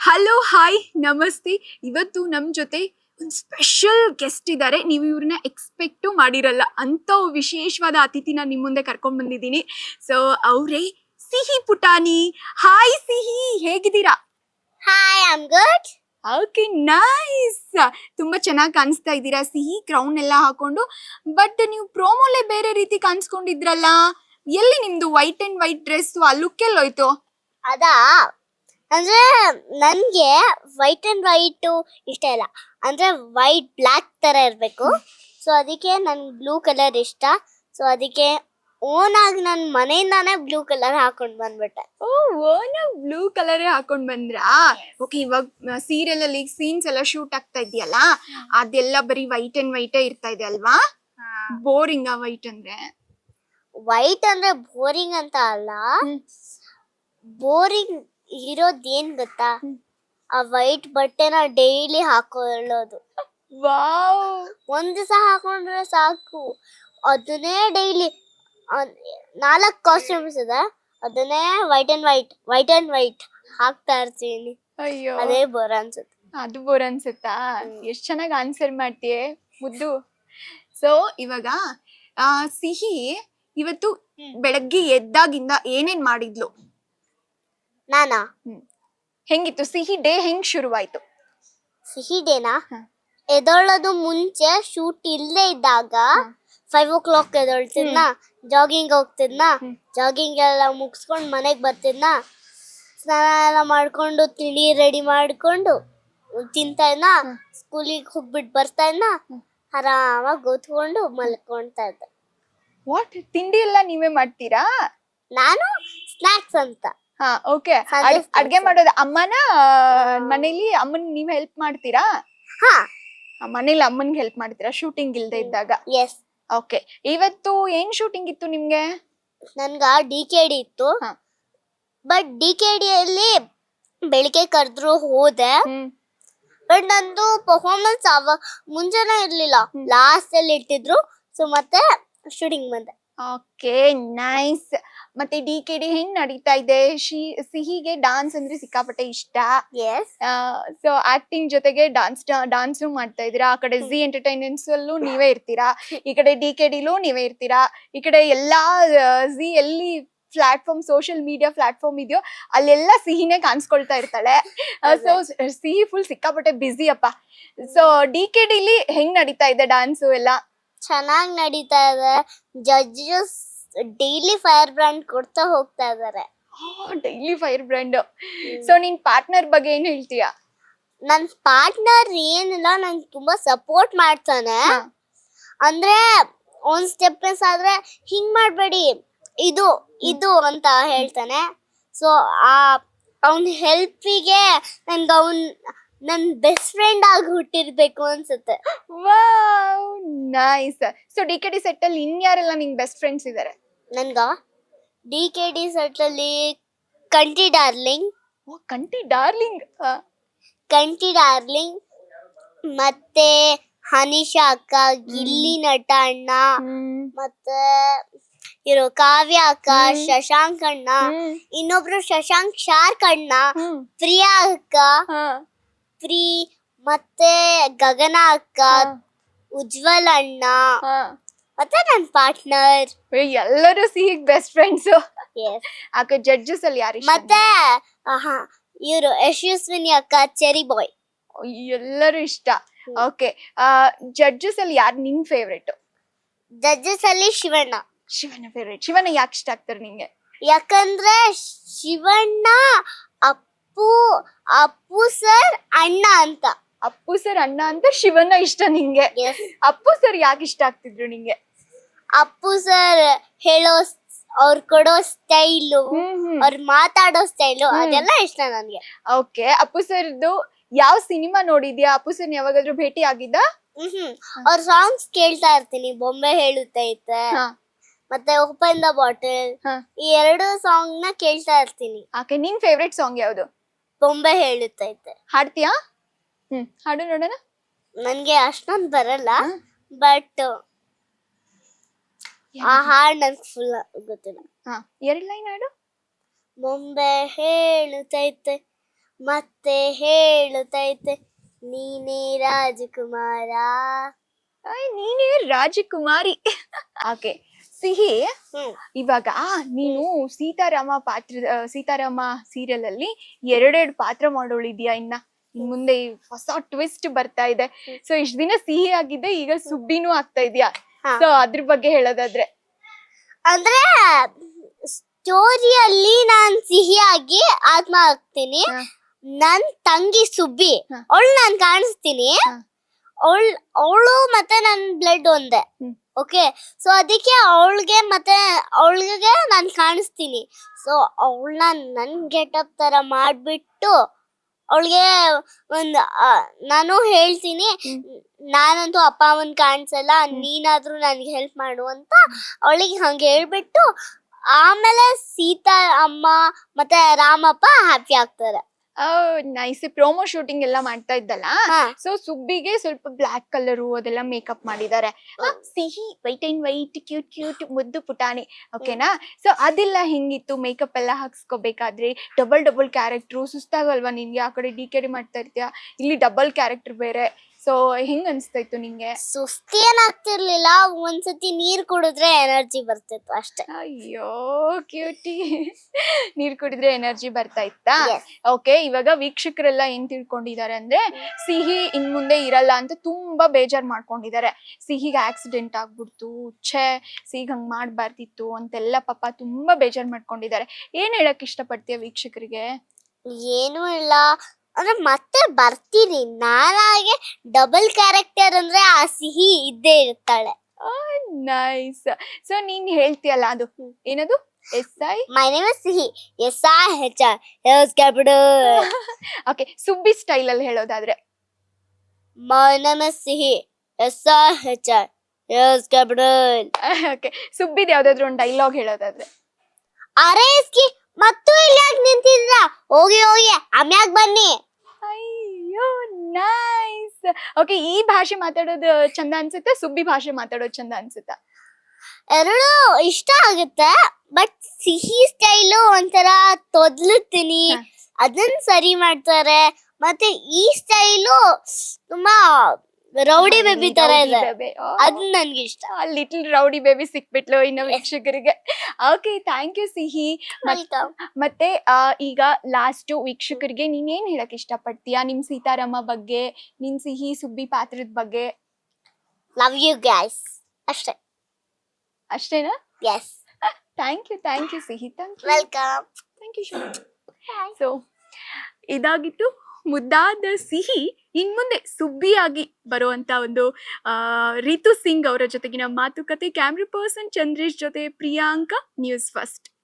Hello hi ನಮಸ್ತೆ. ಇವತ್ತು ನಮ್ಮ ಜೊತೆ ಒಂದು ಸ್ಪೆಷಲ್ ಗೆಸ್ಟ್ ಇದ್ದಾರೆ. ನೀವು ಇವ್ರನ್ನ ಎಕ್ಸ್ಪೆಕ್ಟು ಮಾಡಿರಲ್ಲ ಅಂತ ವಿಶೇಷವಾದ ಅತಿಥಿನ ನಿಮ್ಮ ಮುಂದೆ ಕರ್ಕೊಂಡ್ ಬಂದಿದ್ದೀನಿ. ಸೊ ಅವರೇ ಸಿಹಿ ಪುಟಾಣಿ. ಹಾಯ್ ಸಿಹಿ, ಹೇಗಿದ್ದೀರಾ? Hi, I am good. Okay, nice. ತುಂಬಾ ಚೆನ್ನಾಗಿ ಕಾಣಿಸ್ತಾ ಇದ್ದೀರಾ ಸಿಹಿ, ಕ್ರೌನ್ ಎಲ್ಲ ಹಾಕೊಂಡು. ಬಟ್ ನೀವು ಪ್ರೋಮೋಲೆ ಬೇರೆ ರೀತಿ ಕಾಣಿಸ್ಕೊಂಡಿದ್ರಲ್ಲ, ಎಲ್ಲಿ ನಿಮ್ದು ವೈಟ್ ಅಂಡ್ ವೈಟ್ ಡ್ರೆಸ್? ಆ ಲುಕ್ ಎಲ್ಲೋಯ್ತು? ಅದಾ ಅಂದ್ರೆ ನನ್ಗೆ ವೈಟ್ ಅಂಡ್ ವೈಟ್ ಇಷ್ಟ ಇಲ್ಲ. ಅಂದ್ರೆ ವೈಟ್ ಬ್ಲ್ಯಾಕ್ ತರ ಇರ್ಬೇಕು. ಸೊ ಅದಕ್ಕೆ ನನ್ಗೆ ಬ್ಲೂ ಕಲರ್ ಇಷ್ಟ. ಸೊ ಅದಕ್ಕೆ ಓನ್ ಆಗಿ ನನ್ ಮನೆಯಿಂದಾನೇ ಬ್ಲೂ ಕಲರ್ ಹಾಕೊಂಡ್ ಬಂದ್ಬಿಟ್ಟೆ. ಓನ ಬ್ಲೂ ಕಲರೇ ಹಾಕೊಂಡ್ ಬಂದ್ರಾ? ಓಕೆ, ಇವಾಗ ಸೀರಿಯಲ್ ಅಲ್ಲಿ ಸೀನ್ಸ್ ಎಲ್ಲ ಶೂಟ್ ಆಗ್ತಾ ಇದೆಯಲ್ಲ, ಅದೆಲ್ಲ ಬರೀ ವೈಟ್ ಅಂಡ್ ವೈಟೇ ಇರ್ತಾ ಇದೆ ಅಲ್ವಾ? ಬೋರಿಂಗ್ ಆ ವೈಟ್ ಅಂದ್ರೆ? ವೈಟ್ ಅಂದ್ರೆ ಬೋರಿಂಗ್ ಅಂತ ಅಲ್ಲ, ಬೋರಿಂಗ್ ಇರೋದೇನ್ ಗೊತ್ತಾ, ಆ ವೈಟ್ ಬಟ್ಟೆನ ಡೈಲಿ ಹಾಕೊಳ್ಳೋದು. ವಾವ್, ಒಂದ್ ದಿವಸ ಹಾಕೊಂಡ್ರೆ ಸಾಕು, ಅದನ್ನೇ ಡೈಲಿ 4 ಕಾಸ್ಟ್ಯೂಮ್ಸ್ ಇದೆ, ಅದನ್ನೇ ವೈಟ್ ಅಂಡ್ ವೈಟ್ ಹಾಕ್ತಾ ಇರ್ತೀನಿ. ಅಯ್ಯೋ, ಅದೇ ಬೋರ್ ಅನ್ಸುತ್ತೆ. ಅದು ಬೋರ್ ಅನ್ಸುತ್ತಾ? ಎಷ್ಟ್ ಚೆನ್ನಾಗಿ ಆನ್ಸರ್ ಮಾಡ್ತೀಯ ಮುದ್ದು. ಸೊ ಇವಾಗ ಸಿಹಿ ಇವತ್ತು ಬೆಳಗ್ಗೆ ಎದ್ದಾಗಿಂದ ಏನೇನ್ ಮಾಡಿದ್ಲು? ನಾನಾ ಹೆಂಗಿತ್ತು ಸಿಹಿ ಡೇ? ಹೆಂಗ್ ಶುರುವಾಯ್ತು? ಸಿಹಿ ಡೇನಾ ಎದೊಳ್ಳೋದು ಮುಂಚೆ ಶೂಟ್ ಇಲ್ಲದೆ ಇದ್ದಾಗ 5 o'clock ಎದೊಳ್ತಿದ್ನ, ಜಾಗಿಂಗ್ ಹೋಗ್ತಿದ್ನ, ಜಾಗಿಂಗ್ ಎಲ್ಲ ಮುಗಿಸ್ಕೊಂಡು ಮನೆಗೆ ಬರ್ತಿದ್ನ, ಸ್ನಾನ ಎಲ್ಲ ಮಾಡ್ಕೊಂಡು ತಿಳಿ ರೆಡಿ ಮಾಡ್ಕೊಂಡು ತಿಂತಾ ಇದ್ನ, ಸ್ಕೂಲಿಗೆ ಹೋಗ್ಬಿಟ್ಟು ಬರ್ತಾ ಇದ್ನ, ಆರಾಮಾಗಿ ಕೂತ್ಕೊಂಡು ಮಲ್ಕೊಳ್ತಾ ಇದ್ದೆ. ವಾಟ್, ತಿಂಡಿ ಎಲ್ಲ ನೀವೇ ಮಾಡ್ತೀರಾ? ನಾನು ಸ್ನಾಕ್ಸ್ ಅಂತ. ಹಾ, ಓಕೆ. ಅಡ್ಗೆ ಮಾಡೋದು ಅಮ್ಮನ ಮನೇಲಿ? ಅಮ್ಮನ್ ನೀವ್ ಹೆಲ್ಪ್ ಮಾಡ್ತೀರಾ? ಹಾ, ಮನೇಲಿ ಅಮ್ಮನ್ಗೆ ಹೆಲ್ಪ್ ಮಾಡ್ತೀರಾ ಶೂಟಿಂಗ್ ಇಲ್ದೆ ಇದ್ದಾಗ? ಎಸ್. ಓಕೆ, ಇವತ್ತು ಏನ್ ಶೂಟಿಂಗ್ ಇತ್ತು ನಿಮ್ಗೆ? ನನ್ಗ DKD ಇತ್ತು. ಬಟ್ DKD ಅಲ್ಲಿ ಬೆಳಿಗ್ಗೆ ಕರೆದ್ರು ಹೋದೆ. ಬಟ್ ನಂದು ಪರ್ಫಾರ್ಮೆನ್ಸ್ ಮುಂಜಾನೆ ಇರ್ಲಿಲ್ಲ, ಲಾಸ್ಟ್ ಅಲ್ಲಿ ಇಟ್ಟಿದ್ರು. ಸೊ ಮತ್ತೆ ಶೂಟಿಂಗ್ ಬಂದೆ. Okay, nice. ಮತ್ತೆ DKD ಹೆಂಗ್ ನಡೀತಾ ಇದೆ? ಸಿಹಿಗೆ ಡಾನ್ಸ್ ಅಂದ್ರೆ ಸಿಕ್ಕಾಪಟ್ಟೆ ಇಷ್ಟ. ಎಸ್. ಸೊ ಆಕ್ಟಿಂಗ್ ಜೊತೆಗೆ ಡಾನ್ಸ್ ಮಾಡ್ತಾ ಇದೀರಾ. ಆ ಕಡೆ ಜಿ ಎಂಟರ್ಟೈನ್ಮೆಂಟ್ಸ್ ಅಲ್ಲೂ ನೀವೇ ಇರ್ತೀರಾ, ಈ ಕಡೆ DKDಲೂ ನೀವೇ ಇರ್ತೀರಾ, ಈ ಕಡೆ ಎಲ್ಲಾ ಜಿ ಎಲ್ಲಿ ಪ್ಲಾಟ್ಫಾರ್ಮ್, ಸೋಷಿಯಲ್ ಮೀಡಿಯಾ ಪ್ಲಾಟ್ಫಾರ್ಮ್ ಇದೆಯೋ ಅಲ್ಲೆಲ್ಲ ಸಿಹಿನೇ ಕಾಣಿಸ್ಕೊಳ್ತಾ ಇರ್ತಾಳೆ. ಸೊ ಸಿಹಿ ಫುಲ್ ಸಿಕ್ಕಾಪಟ್ಟೆ ಬಿಸಿ ಅಪ್ಪ. ಸೊ DKDಲಿ ಹೆಂಗ್ ನಡೀತಾ ಇದೆ ಡಾನ್ಸು ಎಲ್ಲ? ಚೆನ್ನಾಗಿ ನಡೀತಾ ಇದೆ. ಜಡ್ಜಸ್ ಡೈಲಿ ಫೈರ್ ಬ್ರ್ಯಾಂಡ್ ಕೊಡ್ತಾ ಹೋಗ್ತಾ ಇದಾರೆ. Daily fire brand. ಸೊ ನಿನ್ ಪಾರ್ಟ್ನರ್ ಬಗ್ಗೆ ಏನ್ ಹೇಳ್ತೀಯಾ? ನನ್ ಪಾರ್ಟ್ನರ್ ಏನಿಲ್ಲ, ನಂಗೆ ತುಂಬಾ ಸಪೋರ್ಟ್ ಮಾಡ್ತಾನೆ. ಅಂದ್ರೆ ಒಂದ್ ಸ್ಟೆಪ್ ಮಿಸ್ ಆದ್ರೆ ಹಿಂಗ್ ಮಾಡ್ಬೇಡಿ, ಇದು ಇದು ಅಂತ ಹೇಳ್ತಾನೆ. ಸೊ ಅವನ್ ಹೆಲ್ಪಿಗೆ ನನ್ಗೆ ನನ್ ಬೆಸ್ಟ್ ಫ್ರೆಂಡ್ ಆಗಿ ಹುಟ್ಟಿರ್ಬೇಕು ಅನ್ಸುತ್ತೆ. Wow, nice. So DKD set ಅಲ್ಲಿ ಇನ್ಯಾರೆಲ್ಲ ನಿಂಗ್ ಬೆಸ್ಟ್ ಫ್ರೆಂಡ್ಸ್ ಇದಾರೆ? ನನ್ಗ DKD ಸೆಟ್ ಅಲ್ಲಿ ಕಂಟಿ ಡಾರ್ಲಿಂಗ್. ಕಂಟಿ ಡಾರ್ಲಿಂಗ್ ಮತ್ತೆ ಹನಿಷಾ ಅಕ್ಕ, ಗಿಲ್ಲಿ ನಟ ಅಣ್ಣ, ಮತ್ತೆ ಇರೋ ಕಾವ್ಯ ಅಕ್ಕ, ಶಶಾಂಕ್ ಅಣ್ಣ, ಇನ್ನೊಬ್ರು ಶಶಾಂಕ್ ಶಾರ್ಕ್ ಅಣ್ಣ, ಪ್ರಿಯಾ ಅಕ್ಕ, ಮತ್ತೆ ಗಗನ ಅಕ್ಕ, ಉಜ್ವಲ್ ಅಣ್ಣ, ಮತ್ತೆ ನನ್ ಪಾರ್ಟ್ನರ್. ಎಲ್ಲರೂ ಸಿಹಿಗ್ ಬೆಸ್ಟ್ ಫ್ರೆಂಡ್ಸ್. ಆಗ ಜಡ್ಜಸ್ ಅಲ್ಲಿ ಯಾರು? ಮತ್ತೆ ಇವರು ಯಶಸ್ವಿನಿ ಅಕ್ಕ, ಚೆರಿ ಬಾಯ್. ಎಲ್ಲರೂ ಇಷ್ಟ. ಓಕೆ, ಜಡ್ಜಸ್ ಅಲ್ಲಿ ಯಾರು ನಿನ್ ಫೇವ್ರೇಟ್? ಜಡ್ಜಸ್ ಅಲ್ಲಿ ಶಿವಣ್ಣ. ಶಿವಣ್ಣ ಫೇವ್ರೇಟ್. ಶಿವಣ್ಣ ಯಾಕೆ ಇಷ್ಟ ಆಗ್ತಾರೆ ನಿಂಗೆ? ಯಾಕಂದ್ರೆ ಶಿವಣ್ಣ ಅಪ್ಪು ಸರ್ ಅಣ್ಣ ಅಂತ. ಅಪ್ಪು ಸರ್ ಅಣ್ಣ ಅಂತ ಶಿವಣ್ಣ ಇಷ್ಟ ನಿಂಗೆ? ಅಪ್ಪು ಸರ್ ಯಾಕೆ ಇಷ್ಟ ಆಗ್ತಿದ್ರು ನಿಂಗೆ? ಅಪ್ಪು ಸರ್ ಹೇಳೋ, ಅವ್ರು ಕೊಡೋ ಸ್ಟೈಲು, ಅವ್ರು ಮಾತಾಡೋ ಸ್ಟೈಲು, ಅದೆಲ್ಲ ಇಷ್ಟ ನನ್ಗೆ. ಓಕೆ, ಅಪ್ಪು ಸರ್ದು ಯಾವ ಸಿನಿಮಾ ನೋಡಿದ್ಯಾ? ಅಪ್ಪು ಸರ್ ಯಾವಾಗಾದ್ರೂ ಭೇಟಿ ಆಗಿದ್ದ? ಅವ್ರ ಸಾಂಗ್ಸ್ ಕೇಳ್ತಾ ಇರ್ತೀನಿ. ಬೊಂಬೆ ಹೇಳುತ್ತೈತೆ ಮತ್ತೆ ಓಪನ್ ದ ಬಾಟಲ್, ಈ 2 ಸಾಂಗ್ ನ ಕೇಳ್ತಾ ಇರ್ತೀನಿ. ಓಕೆ, ನಿನ್ ಫೇವ್ರೆಟ್ ಸಾಂಗ್ ಯಾವ್ದು? ಬೊಂಬೆ ಹೇಳುತ್ತೈತೆ. ಹಾಡ್ತೀಯಾ? ಹಾಡು ನೋಡೋಣ. ನನ್ಗೆ ಅಷ್ಟೊಂದು ಬರಲ್ಲ, ಬಟ್ ಆ ಹಾಡ್ ನನ್ಗೆ ಫುಲ್ ಗೊತ್ತಿಲ್ಲ. 2 ಲೈನ್ ಹಾಡು. ಬೊಂಬೆ ಹೇಳುತ್ತೈತೆ, ಮತ್ತೆ ಹೇಳುತ್ತೈತೆ ನೀನೇ ರಾಜಕುಮಾರ. ನೀನೇ ರಾಜಕುಮಾರಿ. ಓಕೆ ಸಿಹಿ, ಹ್ಮ್ ಇವಾಗ ನೀನು ಸೀತಾರಾಮ ಸೀರಿಯಲ್ ಅಲ್ಲಿ ಎರಡೆರಡು ಪಾತ್ರ ಮಾಡೋಳಿದ್ಯಾ ಇನ್ ಮುಂದೆ ಹೊಸ ಟ್ವಿಸ್ಟ್ ಬರ್ತಾ ಇದೆ. ಸೊ ಇಷ್ಟ ದಿನ ಸಿಹಿ ಆಗಿದ್ದೆ, ಈಗ ಸುಬ್ಬಿನೂ ಆಗ್ತಾ ಇದ್ಯಾ. ಹಾ. ಸೊ ಅದ್ರ ಬಗ್ಗೆ ಹೇಳೋದಾದ್ರೆ ಅಂದ್ರೆ ಸ್ಟೋರಿಯಲ್ಲಿ ನಾನ್ ಸಿಹಿಯಾಗಿ ಆತ್ಮ ಆಗ್ತೀನಿ. ಹಾ. ನನ್ ತಂಗಿ ಸುಬ್ಬಿ, ಹಾ. ಅವಳು ನಾನ್ ಕಾಣಿಸ್ತೀನಿ. ಹಾ. ಅವಳು ಮತ್ತೆ ನನ್ ಬ್ಲಡ್ ಒಂದೇ. ಹ್ಮ್. ಓಕೆ, ಸೊ ಅದಕ್ಕೆ ಅವಳಿಗೆ ನಾನ್ ಕಾಣಿಸ್ತೀನಿ. ಸೊ ಅವಳನ್ನ ನನ್ ಗೆಟಪ್ ತರ ಮಾಡ್ಬಿಟ್ಟು ಅವಳಿಗೆ ನಾನು ಹೇಳ್ತೀನಿ, ನಾನಂತೂ ಅಪ್ಪ ಅಮ್ಮನ್ ಕಾಣಿಸಲ್ಲ, ನೀನಾದ್ರೂ ನನ್ಗೆ ಹೆಲ್ಪ್ ಮಾಡು ಅಂತ ಅವಳಿಗೆ ಹಂಗೆ ಹೇಳ್ಬಿಟ್ಟು ಆಮೇಲೆ ಸೀತಾ ಅಮ್ಮ ಮತ್ತೆ ರಾಮಪ್ಪ ಹ್ಯಾಪಿ ಆಗ್ತಾರೆ. ನೈಸ್. ಪ್ರೋಮೋ ಶೂಟಿಂಗ್ ಎಲ್ಲ ಮಾಡ್ತಾ ಇದ್ದಲ್ಲ, ಹಾ. ಸೊ ಸುಬ್ಬಿಗೆ ಸ್ವಲ್ಪ ಬ್ಲಾಕ್ ಕಲರು ಅದೆಲ್ಲ ಮೇಕಪ್ ಮಾಡಿದ್ದಾರೆ. ಸಿಹಿ white and white cute cute ಮುದ್ದು ಪುಟಾಣಿ, ಓಕೆನಾ? ಸೊ ಅದೆಲ್ಲ ಹೆಂಗಿತ್ತು ಮೇಕಪ್ ಎಲ್ಲ ಹಾಕ್ಸ್ಕೋಬೇಕಾದ್ರೆ? ಡಬಲ್ ಕ್ಯಾರೆಕ್ಟ್ರು ಸುಸ್ತಾಗಲ್ವಾ ನಿನ್ಗೆ? ಆ ಕಡೆ ಡಿ ಮಾಡ್ತಾ ಇರ್ತೀಯ, ಇಲ್ಲಿ ಡಬಲ್ ಕ್ಯಾರೆಕ್ಟರ್ ಬೇರೆ. ಸೊ ಹೆಂಗ್ ಅನ್ಸ್ತಾ ಇತ್ತು ನಿಂಗೆ? ಸುಸ್ತಿ ಏನಾಗ್ತಿರ್ಲಿಲ್ಲ, ಒಂದ್ಸತಿ ನೀರ್ ಕುಡಿದ್ರೆ ಎನರ್ಜಿ ಬರ್ತಿತ್ತು ಅಷ್ಟೇ. ಅಯ್ಯೋ ಕ್ಯೂಟಿ. ನೀರ್ ಕುಡಿದ್ರೆ ಎನರ್ಜಿ ಬರ್ತಾ ಇತ್ತಾ? Yes. ಓಕೆ, ಇವಾಗ ವೀಕ್ಷಕರೆಲ್ಲ ಏನ್ ತಿಳ್ಕೊಂಡಿದ್ದಾರೆ ಅಂದ್ರೆ ಸಿಹಿ ಇನ್ ಮುಂದೆ ಇರಲ್ಲ ಅಂತ ತುಂಬಾ ಬೇಜಾರ್ ಮಾಡ್ಕೊಂಡಿದ್ದಾರೆ. ಸಿಹಿಗೆ ಆಕ್ಸಿಡೆಂಟ್ ಆಗ್ಬಿಡ್ತು, ಸಿಹಿಗ್ ಹಂಗ್ ಮಾಡ್ಬಾರ್ದಿತ್ತು ಅಂತೆಲ್ಲ ಪಾಪ ತುಂಬಾ ಬೇಜಾರ್ ಮಾಡ್ಕೊಂಡಿದ್ದಾರೆ. ಏನ್ ಹೇಳಕ್ ಇಷ್ಟಪಡ್ತೀಯ ವೀಕ್ಷಕರಿಗೆ? ಏನೂ ಇಲ್ಲ, ಅಂದ್ರೆ ಮತ್ತೆ ಬರ್ತೀನಿ. ನಾನಾಗೆ ಡಬಲ್ ಕ್ಯಾರೆಕ್ಟರ್ ಅಂದ್ರೆ ಆ ಸಿಹಿ ಇದ್ದೇ ಇರ್ತಾಳೆ. ನೈಸ್. ಸೊ ನೀನ್ ಹೇಳ್ತೀಯಲ್ಲ ಅದು ಏನದು SI? My name is Sihi, SIHR, S capital. Okay, Subbi style ಅಲ್ಲಿ ಹೇಳೋದಾದ್ರೆ? My name is Sihi, SIHR, S capital. Okay, ಸುಬ್ಬಿದ್ ಯಾವ್ದಾದ್ರು ಒಂದು ಡೈಲಾಗ್ ಹೇಳೋದಾದ್ರೆ? ಅರೆ ಇಸ್ಕಿ ಮತ್ತು ಇಲ್ಲಿ ಯಾಕೆ ನಿಂತಿದ್ರ, ಹೋಗಿ ಆಮ್ಯಾಗ ಬನ್ನಿ. ಅಯ್ಯೋ ನೈಸ್. ಓಕೆ, ಈ ಭಾಷೆ ಮಾತಾಡೋದು ಚಂದ ಅನ್ಸುತ್ತೆ, ಸುಬ್ಬಿ ಭಾಷೆ ಮಾತಾಡೋದು ಚಂದ ಅನ್ಸುತ್ತಾ? ಎರಡು ಇಷ್ಟ ಆಗುತ್ತೆ, ಬಟ್ ಸಿಹಿ ಸ್ಟೈಲು ಒಂಥರ ತೊದ್ಲುತ್ತೀನಿ, ಹಾ. ಅದನ್ನ ಸರಿ ಮಾಡ್ತಾರೆ. ಮತ್ತೆ ಈ ಸ್ಟೈಲು ತುಂಬಾ ರೌಡಿ ಬೇಬಿ ತರ ಇದೆ, ಅದು ನನ್ಗೆ ಇಷ್ಟ. ಲಿಟಲ್ ರೌಡಿ ಬೇಬಿ ಸಿಕ್ಬಿಟ್ಲು ಇನ್ನು ವೀಕ್ಷಕರಿಗೆ. ಓಕೆ, ಥ್ಯಾಂಕ್ ಯು ಸಿಹಿ. ಮತ್ತೆ ಈಗ ಲಾಸ್ಟ್ ವೀಕ್ಷಕರಿಗೆ ನೀನೇನ್ ಹೇಳಕ್ ಇಷ್ಟಪಡ್ತೀಯಾ ನಿಮ್ ಸೀತಾರಾಮ ಬಗ್ಗೆ, ನಿನ್ ಸಿಹಿ ಸುಬ್ಬಿ ಪಾತ್ರದ ಬಗ್ಗೆ? ಲವ್ ಯು ಗೈಸ್, ಅಷ್ಟೇ. ಅಷ್ಟೇನಾ? ಎಸ್, ಥ್ಯಾಂಕ್ ಯು ಸಿಹಿ, ಥ್ಯಾಂಕ್ ವೆಲ್ಕಮ್. ಯು. ಸೊ ಇದಾಗಿತ್ತು ಮುದ್ದಾದ ಸಿಹಿ ಇನ್ ಮುಂದೆ ಸುಬ್ಬಿಯಾಗಿ ಬರುವಂತ ಒಂದು ರಿತು ಸಿಂಗ್ ಅವರ ಜೊತೆಗಿನ ಮಾತುಕತೆ. ಕ್ಯಾಮ್ರಾ ಪರ್ಸನ್ ಚಂದ್ರೇಶ್ ಜೊತೆ ಪ್ರಿಯಾಂಕಾ, ನ್ಯೂಸ್ ಫಸ್ಟ್.